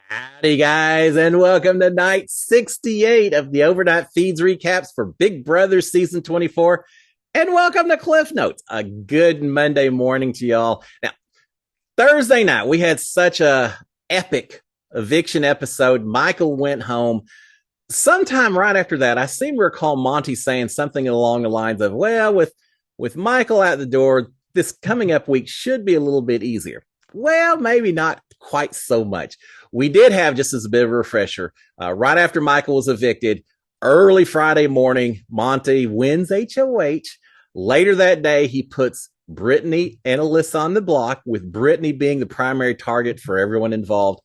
Howdy, guys, and welcome to night 68 of the Overnight Feeds recaps for Big Brother Season 24. And welcome to Cliff Notes. A good Monday morning to y'all. Now, Thursday night, we had such a epic eviction episode. Michael went home. Sometime right after that, I seem to recall Monte saying something along the lines of, well, with Michael at the door, this coming up week should be a little bit easier. Well, maybe not quite so much. We did have, just as a bit of a refresher, right after Michael was evicted, early Friday morning, Monte wins HOH. Later that day, he puts Brittany and Alyssa on the block, with Brittany being the primary target for everyone involved.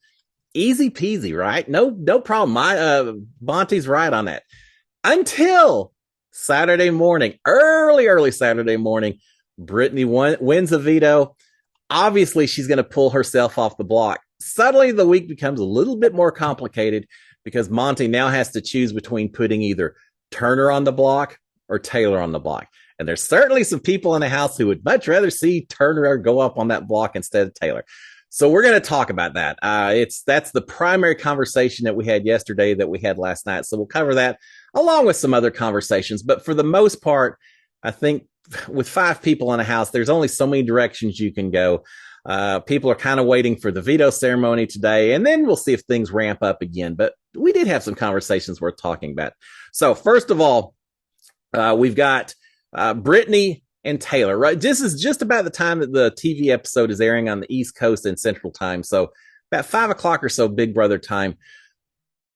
Easy peasy, right? No problem. Monte's right on that. Until Saturday morning, early Saturday morning, Brittany wins a veto. Obviously, she's going to pull herself off the block. Suddenly, the week becomes a little bit more complicated because Monte now has to choose between putting either Turner on the block or Taylor on the block. And there's certainly some people in the house who would much rather see Turner go up on that block instead of Taylor. So we're going to talk about that. That's the primary conversation that we had yesterday that we had last night. So we'll cover that along with some other conversations. But for the most part, I think with 5 people in a house, there's only so many directions you can go. People are kind of waiting for the veto ceremony today, and then we'll see if things ramp up again. But we did have some conversations worth talking about. So first of all, we've got Brittany and Taylor, right? This is just about the time that the TV episode is airing on the East Coast and Central Time. So about 5 o'clock or so, Big Brother time.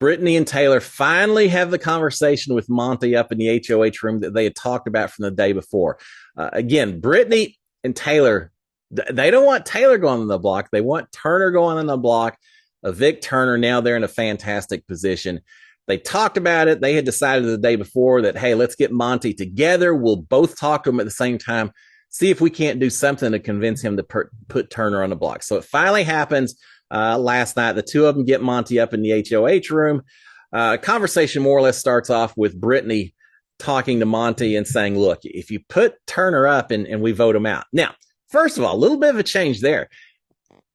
Brittany and Taylor finally have the conversation with Monte up in the HOH room that they had talked about from the day before. Again, Brittany and Taylor, they don't want Taylor going on the block. They want Turner going on the block. Evict Turner. Now they're in a fantastic position. They talked about it. They had decided the day before that, hey, let's get Monte together. We'll both talk to him at the same time. See if we can't do something to convince him to put Turner on the block. So it finally happens. Last night, the two of them get Monte up in the HOH room. Conversation more or less starts off with Brittany talking to Monte and saying, look, if you put Turner up and we vote him out. Now, first of all, a little bit of a change there.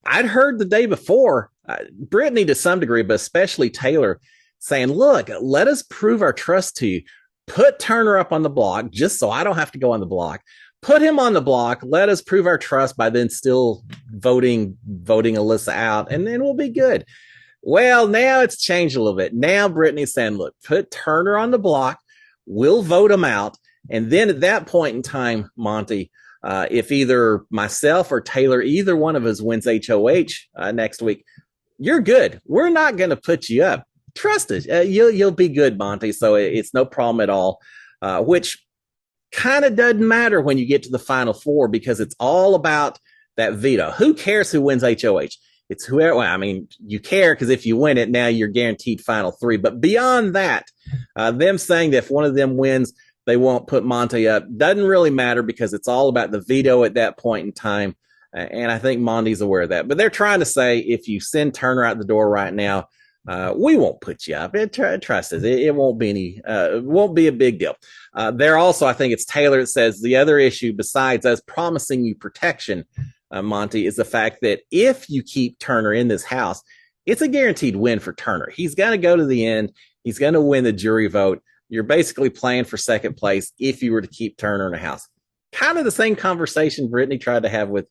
I'd heard the day before, Brittany to some degree, but especially Taylor, saying, look, let us prove our trust to you. Put Turner up on the block just so I don't have to go on the block. Put him on the block. Let us prove our trust by then still voting Alyssa out, and then we'll be good. Well, now it's changed a little bit. Now Brittany's saying, look, put Turner on the block. We'll vote him out. And then at that point in time, Monte, if either myself or Taylor, either one of us wins HOH next week, you're good. We're not going to put you up. Trust us. You'll be good, Monte. So it's no problem at all, which kind of doesn't matter when you get to the final 4 because it's all about that veto. Who cares who wins HOH? It's whoever. Well, I mean, you care because if you win it, now you're guaranteed final 3. But beyond that, them saying that if one of them wins, they won't put Monte up doesn't really matter because it's all about the veto at that point in time. And I think Monte's aware of that. But they're trying to say if you send Turner out the door right now, we won't put you up. Trust us. It won't be any. It won't be a big deal. There also, I think it's Taylor that says the other issue besides us promising you protection, Monte, is the fact that if you keep Turner in this house, it's a guaranteed win for Turner. He's going to go to the end. He's going to win the jury vote. You're basically playing for second place if you were to keep Turner in the house. Kind of the same conversation Brittany tried to have with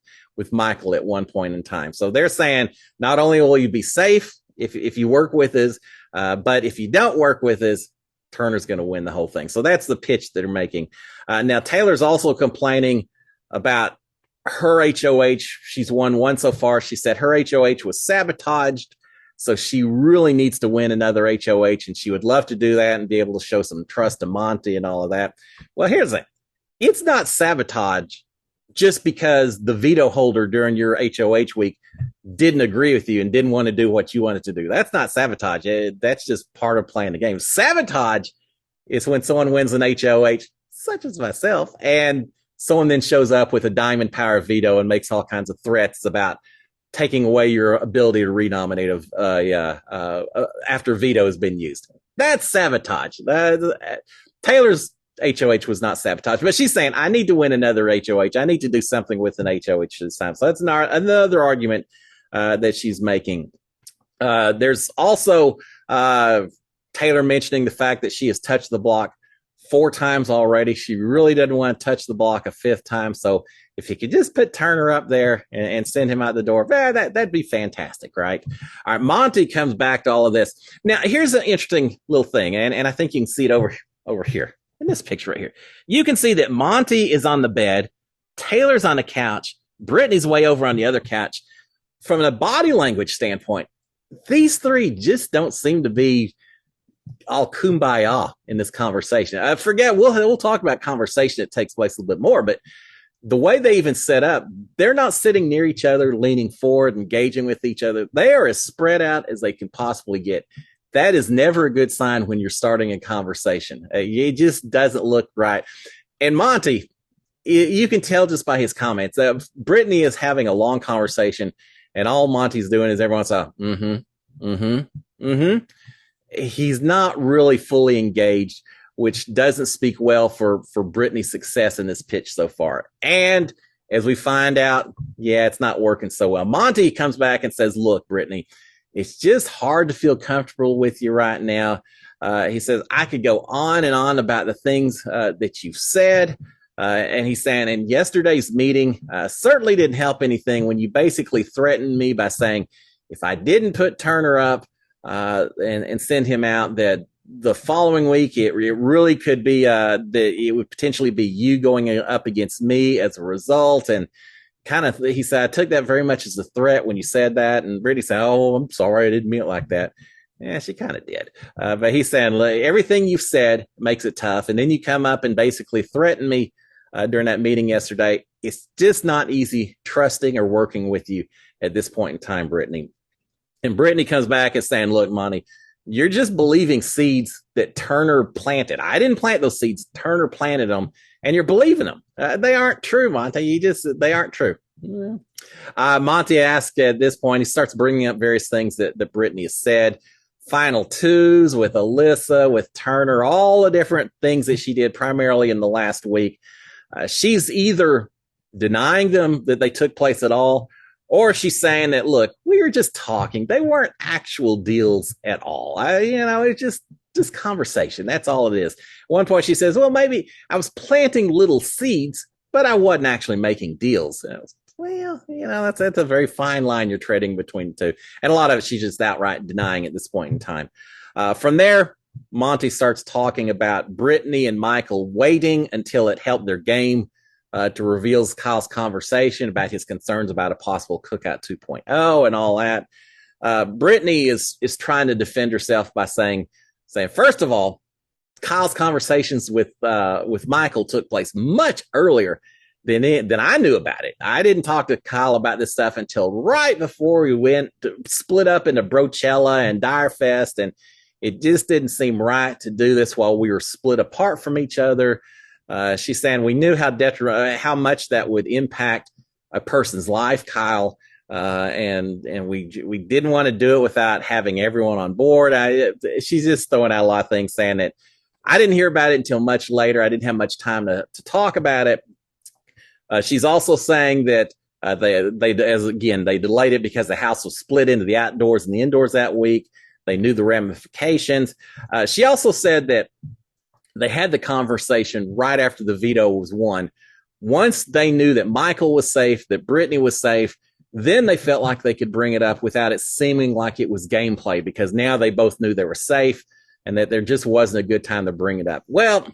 Michael at one point in time. So they're saying not only will you be safe if you work with us, but if you don't work with us, Turner's going to win the whole thing. So that's the pitch that they're making. Now, Taylor's also complaining about her HOH. She's won one so far. She said her HOH was sabotaged, so she really needs to win another HOH, and she would love to do that and be able to show some trust to Monte and all of that. Well, here's the thing. It's not sabotage just because the veto holder during your HOH week didn't agree with you and didn't want to do what you wanted to do. That's not sabotage. That's just part of playing the game. Sabotage is when someone wins an HOH, such as myself, and someone then shows up with a diamond power veto and makes all kinds of threats about taking away your ability to renominate after veto has been used. That's sabotage. Taylor's HOH was not sabotage, but she's saying, I need to win another HOH. I need to do something with an HOH this time. So that's another argument that she's making. There's also Taylor mentioning the fact that she has touched the block 4 times already. She really doesn't want to touch the block a 5th time. So if you could just put Turner up there and send him out the door, that'd be fantastic, right? All right, Monte comes back to all of this. Now, here's an interesting little thing, and I think you can see it over here in this picture right here. You can see that Monte is on the bed, Taylor's on the couch, Brittany's way over on the other couch. From a body language standpoint, these three just don't seem to be all kumbaya in this conversation. I forget, we'll talk about conversation that takes place a little bit more, but the way they even set up, they're not sitting near each other, leaning forward, engaging with each other. They are as spread out as they can possibly get. That is never a good sign when you're starting a conversation. It just doesn't look right. And Monte, you can tell just by his comments. Brittany is having a long conversation, and all Monte's doing is everyone's he's not really fully engaged, which doesn't speak well for Brittany's success in this pitch so far. And as we find out, it's not working so well. Monte comes back and says, look, Brittany, it's just hard to feel comfortable with you right now. He says, I could go on and on about the things that you've said. And he's saying, in yesterday's meeting, certainly didn't help anything when you basically threatened me by saying, if I didn't put Turner up and send him out, that the following week it really could be that it would potentially be you going up against me as a result. And kind of, he said, I took that very much as a threat when you said that. And Brittany said, oh, I'm sorry, I didn't mean it like that. Yeah, she kind of did. But he's saying, everything you've said makes it tough. And then you come up and basically threaten me during that meeting yesterday. It's just not easy trusting or working with you at this point in time, Brittany. And Brittany comes back and saying, look, Monte, you're just believing seeds that Turner planted. I didn't plant those seeds. Turner planted them, and you're believing them. They aren't true, Monte. They aren't true. Monte asks at this point, he starts bringing up various things that Brittany has said. Final twos with Alyssa, with Turner, all the different things that she did primarily in the last week. She's either denying them that they took place at all, or she's saying that, look, we were just talking. They weren't actual deals at all. It's just conversation. That's all it is. At one point she says, well, maybe I was planting little seeds, but I wasn't actually making deals. That's a very fine line you're treading between the two. And a lot of it, she's just outright denying at this point in time. From there, Monte starts talking about Brittany and Michael waiting until it helped their game to reveal Kyle's conversation about his concerns about a possible Cookout 2.0 and all that. Brittany is trying to defend herself by saying, first of all, Kyle's conversations with Michael took place much earlier than I knew about it. I didn't talk to Kyle about this stuff until right before we went to split up into Brochella and Direfest, and it just didn't seem right to do this while we were split apart from each other. She's saying we knew how much that would impact a person's life, Kyle, and we didn't want to do it without having everyone on board. She's just throwing out a lot of things, saying that I didn't hear about it until much later. I didn't have much time to talk about it. She's also saying that they delayed it because the house was split into the outdoors and the indoors that week. They knew the ramifications. She also said that they had the conversation right after the veto was won. Once they knew that Michael was safe, that Brittany was safe, then they felt like they could bring it up without it seeming like it was gameplay, because now they both knew they were safe and that there just wasn't a good time to bring it up. Well,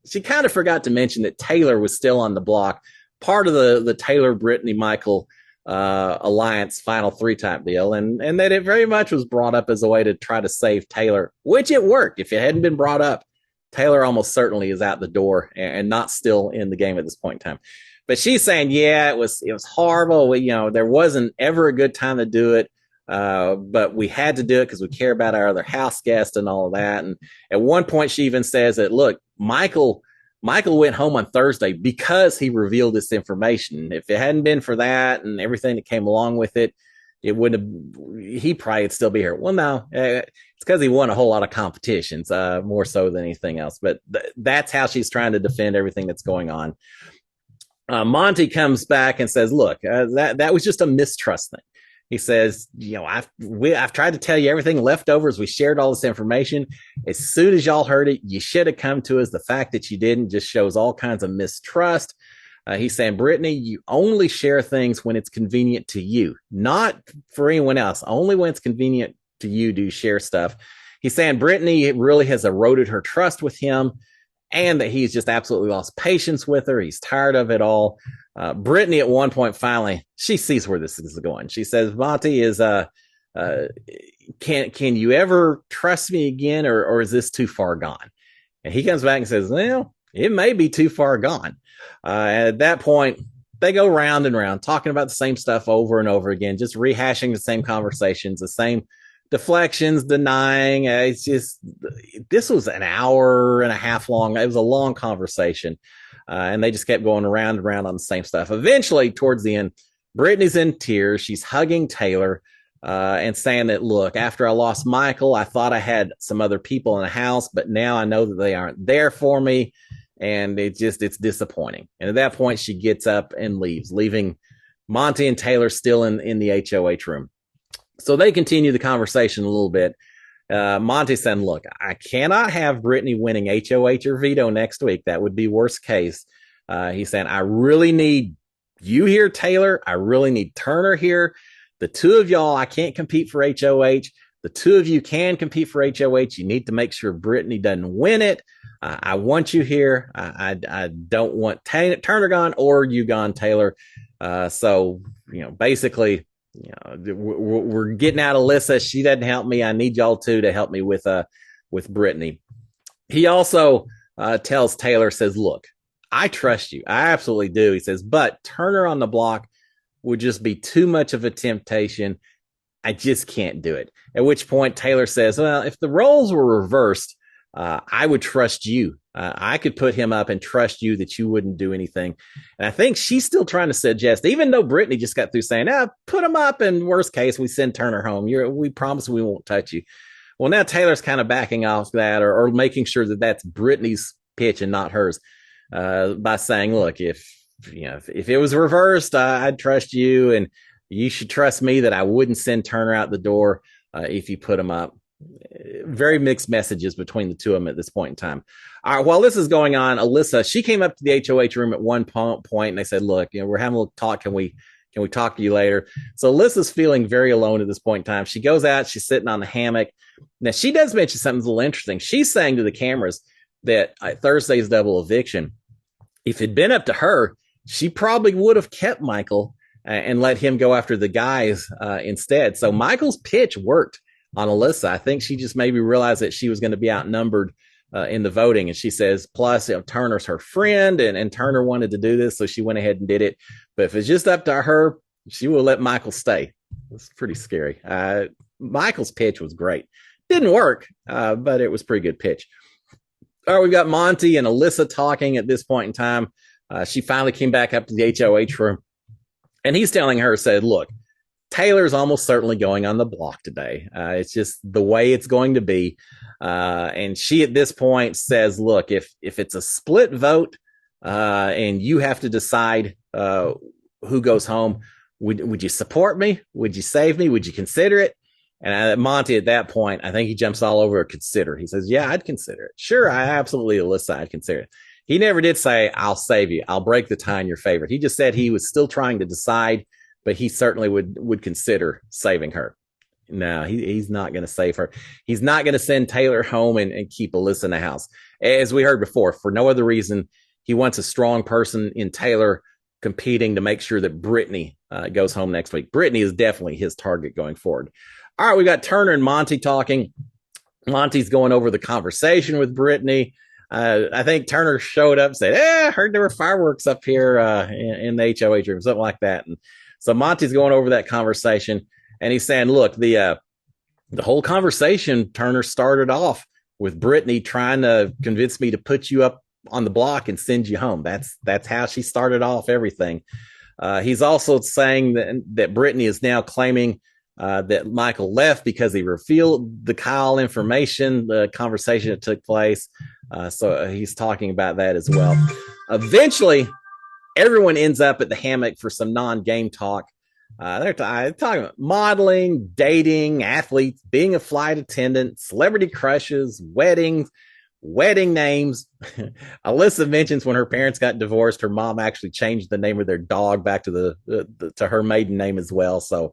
she kind of forgot to mention that Taylor was still on the block, part of the Taylor, Brittany, Michael alliance final 3 type deal, and that it very much was brought up as a way to try to save Taylor, which it worked. If it hadn't been brought up, Taylor almost certainly is out the door and not still in the game at this point in time. But she's saying, it was horrible. There wasn't ever a good time to do it. But we had to do it because we care about our other house guests and all of that. And at one point she even says that, look, Michael went home on Thursday because he revealed this information. If it hadn't been for that and everything that came along with it, he probably would still be here. Well, no, it's because he won a whole lot of competitions, more so than anything else. But that's how she's trying to defend everything that's going on. Monte comes back and says, look, that was just a mistrust thing. He says, I've tried to tell you everything leftovers. We shared all this information. As soon as y'all heard it, you should have come to us. The fact that you didn't just shows all kinds of mistrust. He's saying, Brittany, you only share things when it's convenient to you, not for anyone else. Only when it's convenient to you do you share stuff. He's saying Brittany really has eroded her trust with him, and that he's just absolutely lost patience with her. He's tired of it all. Brittany, at one point, finally, she sees where this is going. She says, Monte, can you ever trust me again, or is this too far gone? And he comes back and says, well, it may be too far gone. At that point, they go round and round, talking about the same stuff over and over again, just rehashing the same conversations, the same deflections, denying. This was an hour and a half long. It was a long conversation. And they just kept going around and around on the same stuff. Eventually, towards the end, Brittany's in tears. She's hugging Taylor and saying that, look, after I lost Michael, I thought I had some other people in the house, but now I know that they aren't there for me. And it's disappointing. And at that point, she gets up and leaves, leaving Monte and Taylor still in the HOH room. So they continue the conversation a little bit. Monte said, look, I cannot have Brittany winning HOH or veto next week. That would be worst case. He's saying, I really need you here, Taylor. I really need Turner here. The two of y'all, I can't compete for HOH. The two of you can compete for HOH. You need to make sure Brittany doesn't win it. I want you here. I don't want Turner gone or you gone, Taylor. So, basically, we're getting out Alyssa. She doesn't help me. I need y'all two to help me with Brittany. He also tells Taylor, says, look, I trust you. I absolutely do. He says, but Turner on the block would just be too much of a temptation. I just can't do it. At which point Taylor says, well, if the roles were reversed, I would trust you. I could put him up and trust you that you wouldn't do anything. And I think she's still trying to suggest, even though Brittany just got through saying, put him up, and worst case, we send Turner home. We promise we won't touch you. Well, now Taylor's kind of backing off that or making sure that that's Brittany's pitch and not hers by saying, look, if it was reversed, I'd trust you, and you should trust me that I wouldn't send Turner out the door if you put him up. Very mixed messages between the two of them at this point in time. All right, while this is going on, Alyssa, she came up to the HOH room at one point and they said, look, we're having a little talk. Can we talk to you later? So Alyssa's feeling very alone at this point in time. She goes out, she's sitting on the hammock. Now, she does mention something a little interesting. She's saying to the cameras that Thursday's double eviction, if it'd been up to her, she probably would have kept Michael and let him go after the guys instead. So Michael's pitch worked on Alyssa. I think she just maybe realized that she was going to be outnumbered in the voting. And she says, plus, Turner's her friend, and Turner wanted to do this, so she went ahead and did it. But if it's just up to her, she will let Michael stay. It's pretty scary. Michael's pitch was great. Didn't work, but it was pretty good pitch. All right, we've got Monte and Alyssa talking at this point in time. She finally came back up to the HOH room, and he's telling her, said, look, Taylor's almost certainly going on the block today. It's just the way it's going to be. And she at this point says, look, if it's a split vote and you have to decide who goes home, would you support me? Would you save me? Would you consider it? And Monte at that point, I think he jumps all over consider. He says, yeah, I'd consider it. Sure, I absolutely, Alyssa, I'd consider it. He never did say, I'll save you. I'll break the tie in your favor. He just said he was still trying to decide, but he certainly would consider saving her. No, he's not going to save her. He's not going to send Taylor home and keep Alyssa in the house. As we heard before, for no other reason, he wants a strong person in Taylor competing to make sure that Brittany goes home next week. Brittany is definitely his target going forward. All right, we got Turner and Monte talking. Monte's going over the conversation with Brittany. I think Turner showed up and said, I heard there were fireworks up here in the HOH room, something like that. And so Monte's going over that conversation, and he's saying, look, the whole conversation, Turner, started off with Brittany trying to convince me to put you up on the block and send you home. That's how she started off everything. He's also saying that Brittany is now claiming that Michael left because he revealed the Kyle information, the conversation that took place. So he's talking about that as well. Eventually, everyone ends up at the hammock for some non-game talk. Talking about modeling, dating, athletes, being a flight attendant, celebrity crushes, weddings, wedding names. Alyssa mentions when her parents got divorced, her mom actually changed the name of their dog back to to her maiden name as well. So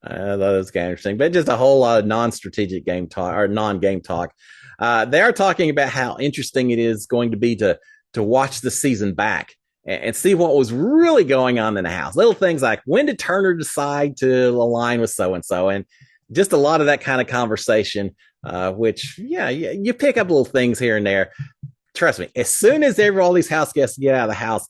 that was kind of interesting, but just a whole lot of non-strategic game talk or non-game talk. They are talking about how interesting it is going to be to watch the season back and see what was really going on in the house. Little things like when did Turner decide to align with so and so, and just a lot of that kind of conversation. Which, yeah, you pick up little things here and there. Trust me, as soon as all these house guests get out of the house,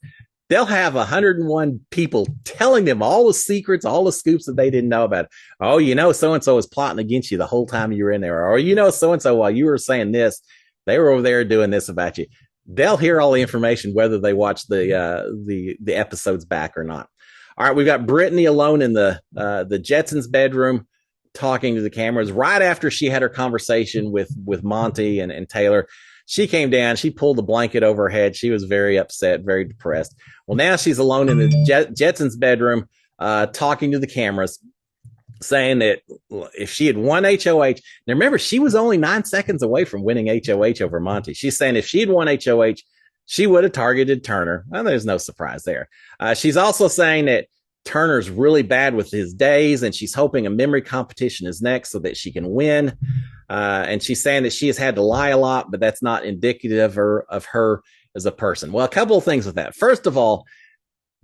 they'll have 101 people telling them all the secrets, all the scoops that they didn't know about. Oh, so and so was plotting against you the whole time you were in there. Or so and so while you were saying this, they were over there doing this about you. They'll hear all the information whether they watch the episodes back or not. All right, we've got Brittany alone in the Jetsons' bedroom, talking to the cameras right after she had her conversation with Monte and Taylor. She came down, she pulled the blanket over her head. She was very upset, very depressed. Well, now she's alone in the Jetsons' bedroom, talking to the cameras, saying that if she had won HOH, now remember, she was only 9 seconds away from winning HOH over Monte. She's saying if she had won HOH, she would have targeted Turner. Well, there's no surprise there. She's also saying that Turner's really bad with his days, and she's hoping a memory competition is next so that she can win. And she's saying that she has had to lie a lot, but that's not indicative of her as a person. Well, a couple of things with that. First of all,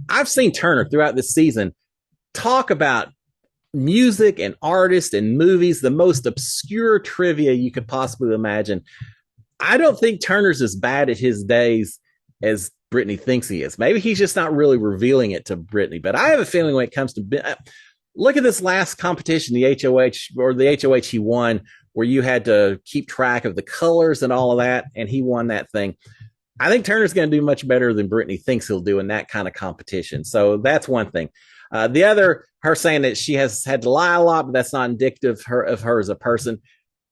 I've seen Turner throughout this season talk about music and artists and movies, the most obscure trivia you could possibly imagine. I don't think Turner's as bad at his days as Brittany thinks he is. Maybe he's just not really revealing it to Brittany, but I have a feeling when it comes to look at this last competition, the HOH he won, where you had to keep track of the colors and all of that, and he won that thing. I think Turner's going to do much better than Brittany thinks he'll do in that kind of competition. So that's one thing. The other, her saying that she has had to lie a lot, but that's not indicative of her as a person.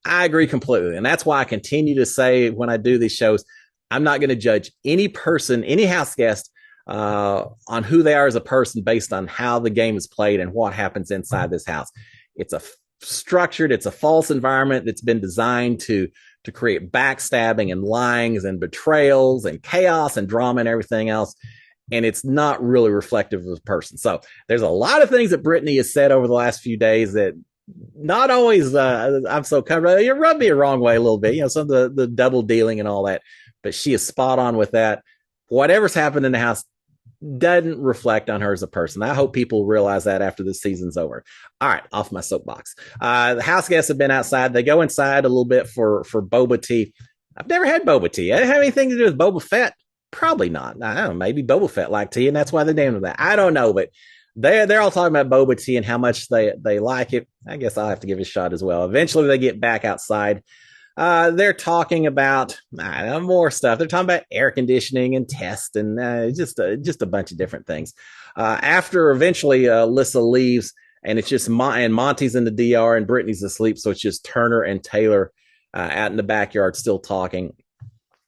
I agree completely. And that's why I continue to say when I do these shows, I'm not going to judge any person, any house guest, on who they are as a person based on how the game is played and what happens inside this house. It's it's a false environment that's been designed to create backstabbing and lyings and betrayals and chaos and drama and everything else. And it's not really reflective of the person. So there's a lot of things that Brittany has said over the last few days that not always I'm so covered. You rubbed me the wrong way a little bit, some of the double dealing and all that. But she is spot on with that. Whatever's happened in the house doesn't reflect on her as a person. I hope people realize that after this season's over. All right, off my soapbox. The house guests have been outside. They go inside a little bit for boba tea. I've never had boba tea. I didn't have anything to do with Boba Fett. Probably not. I don't know. Maybe Boba Fett liked tea, and that's why they named it that. I don't know, but they're all talking about boba tea and how much they like it. I guess I'll have to give it a shot as well. Eventually, they get back outside. They're talking about more stuff. They're talking about air conditioning and tests and just a bunch of different things. After eventually Alyssa leaves, and it's just and Monte's in the DR and Brittany's asleep, so it's just Turner and Taylor out in the backyard still talking.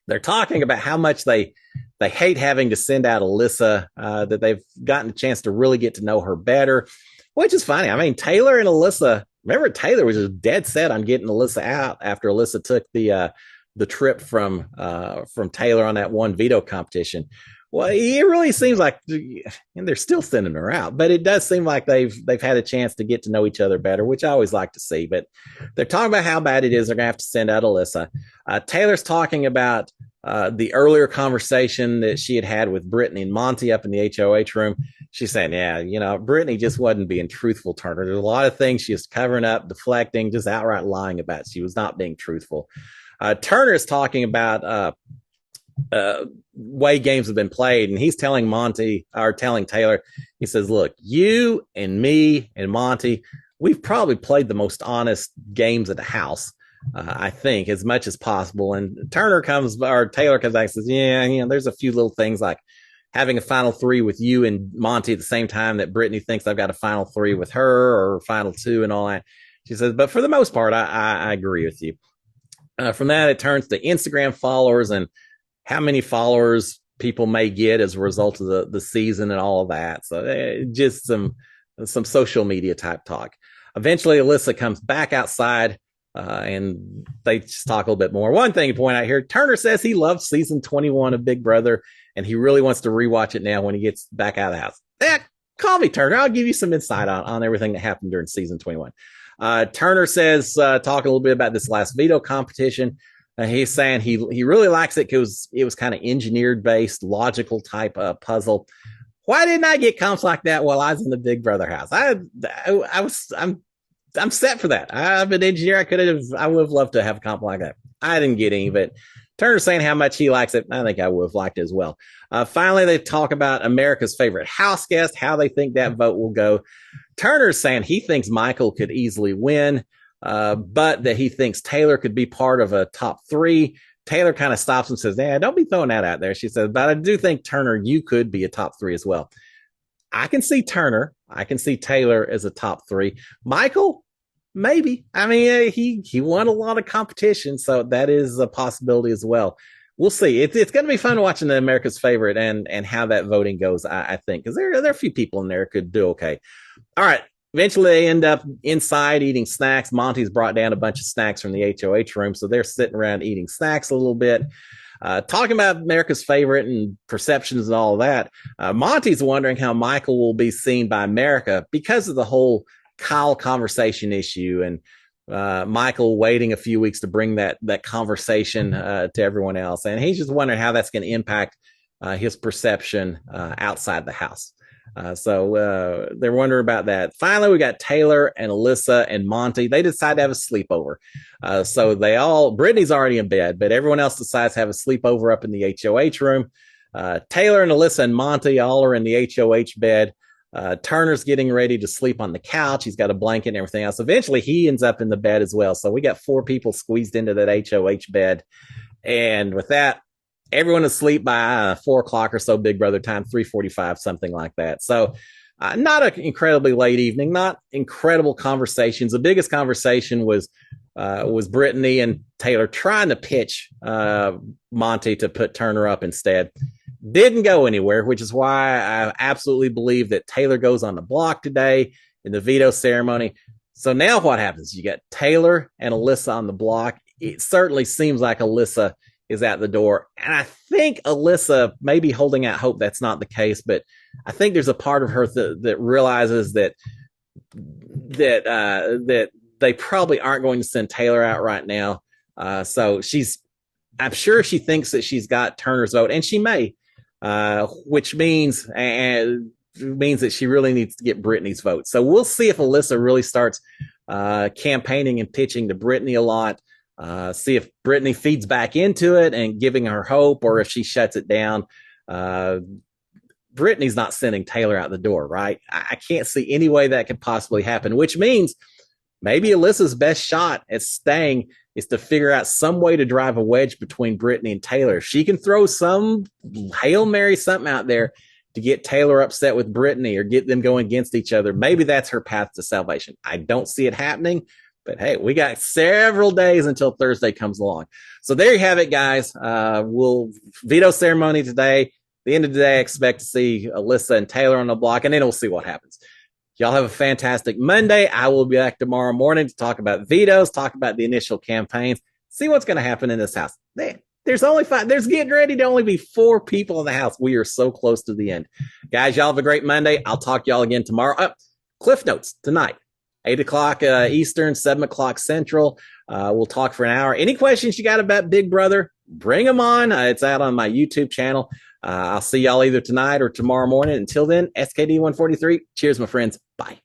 They're talking about how much they hate having to send out Alyssa, that they've gotten a chance to really get to know her better, which is funny. I mean, Taylor and Alyssa, remember Taylor was just dead set on getting Alyssa out after Alyssa took the trip from Taylor on that one veto competition. Well, it really seems like, and they're still sending her out, but it does seem like they've had a chance to get to know each other better, which I always like to see. But they're talking about how bad it is. They're going to have to send out Alyssa. Taylor's talking about the earlier conversation that she had with Brittany and Monte up in the HOH room. She's saying, yeah, Brittany just wasn't being truthful, Turner. There's a lot of things she was covering up, deflecting, just outright lying about. She was not being truthful. Turner is talking about way games have been played, and he's telling Taylor, he says, look, you and me and Monte, we've probably played the most honest games at the house, I think, as much as possible. And Taylor comes back and says, there's a few little things like having a final three with you and Monte at the same time that Brittany thinks I've got a final three with her, or final two and all that. She says, but for the most part, I agree with you. From that, it turns to Instagram followers and how many followers people may get as a result of the season and all of that. So just some some social media type talk. Eventually, Alyssa comes back outside, and they just talk a little bit more. One thing to point out here, Turner says he loves season 21 of Big Brother, and he really wants to rewatch it now when he gets back out of the house. Call me, Turner. I'll give you some insight on everything that happened during season 21. Turner says, talking a little bit about this last veto competition, he's saying he really likes it because it was kind of engineered based, logical type puzzle. Why didn't I get comps like that while I was in the Big Brother house? I'm set for that. I'm an engineer. I would have loved to have a comp like that. I didn't get any, but Turner's saying how much he likes it. I think I would have liked it as well. Finally, they talk about America's favorite house guest, how they think that vote will go. Turner's saying he thinks Michael could easily win, but that he thinks Taylor could be part of a top 3. Taylor kind of stops and says, don't be throwing that out there. She says, but I do think, Turner, you could be a top 3 as well. I can see Turner. I can see Taylor as a top 3. Michael, maybe. I mean, he won a lot of competition, so that is a possibility as well. We'll see. It's going to be fun watching the America's Favorite and how that voting goes, I think, because there are a few people in there who could do okay. All right. Eventually, they end up inside eating snacks. Monte's brought down a bunch of snacks from the HOH room, so they're sitting around eating snacks a little bit, talking about America's Favorite and perceptions and all of that. Monte's wondering how Michael will be seen by America because of the whole Kyle conversation issue and Michael waiting a few weeks to bring that conversation to everyone else. And he's just wondering how that's going to impact his perception outside the house. So they're wondering about that. Finally, we got Taylor and Alyssa and Monte. They decide to have a sleepover. So Brittany's already in bed, but everyone else decides to have a sleepover up in the HOH room. Taylor and Alyssa and Monte all are in the HOH bed. Turner's getting ready to sleep on the couch. He's got a blanket and everything else. Eventually, he ends up in the bed as well. So we got 4 people squeezed into that HOH bed. And with that, everyone asleep by 4 o'clock or so, Big Brother time, 3:45, something like that. So not an incredibly late evening, not incredible conversations. The biggest conversation was Brittany and Taylor trying to pitch Monte to put Turner up instead. Didn't go anywhere, which is why I absolutely believe that Taylor goes on the block today in the veto ceremony. So now what happens? You got Taylor and Alyssa on the block. It certainly seems like Alyssa is at the door. And I think Alyssa may be holding out hope that's not the case, but I think there's a part of her that realizes that they probably aren't going to send Taylor out right now. So I'm sure she thinks that she's got Turner's vote, and she may, which means that she really needs to get Brittany's vote. So we'll see if Alyssa really starts campaigning and pitching to Brittany a lot. See if Brittany feeds back into it and giving her hope, or if she shuts it down. Brittany's not sending Taylor out the door, right? I can't see any way that could possibly happen, which means maybe Alyssa's best shot at staying is to figure out some way to drive a wedge between Brittany and Taylor. If she can throw some Hail Mary something out there to get Taylor upset with Brittany or get them going against each other, maybe that's her path to salvation. I don't see it happening, but hey, we got several days until Thursday comes along. So there you have it, guys. We'll veto ceremony today. The end of the day, I expect to see Alyssa and Taylor on the block, and then we'll see what happens. Y'all have a fantastic Monday. I will be back tomorrow morning to talk about vetoes, talk about the initial campaigns, see what's going to happen in this house. There's only 5. There's getting ready to only be 4 people in the house. We are so close to the end. Guys, y'all have a great Monday. I'll talk to y'all again tomorrow. Cliff Notes tonight, 8 o'clock Eastern, 7 o'clock Central. We'll talk for an hour. Any questions you got about Big Brother, bring them on. It's out on my YouTube channel. I'll see y'all either tonight or tomorrow morning. Until then, SKD 143. Cheers, my friends. Bye.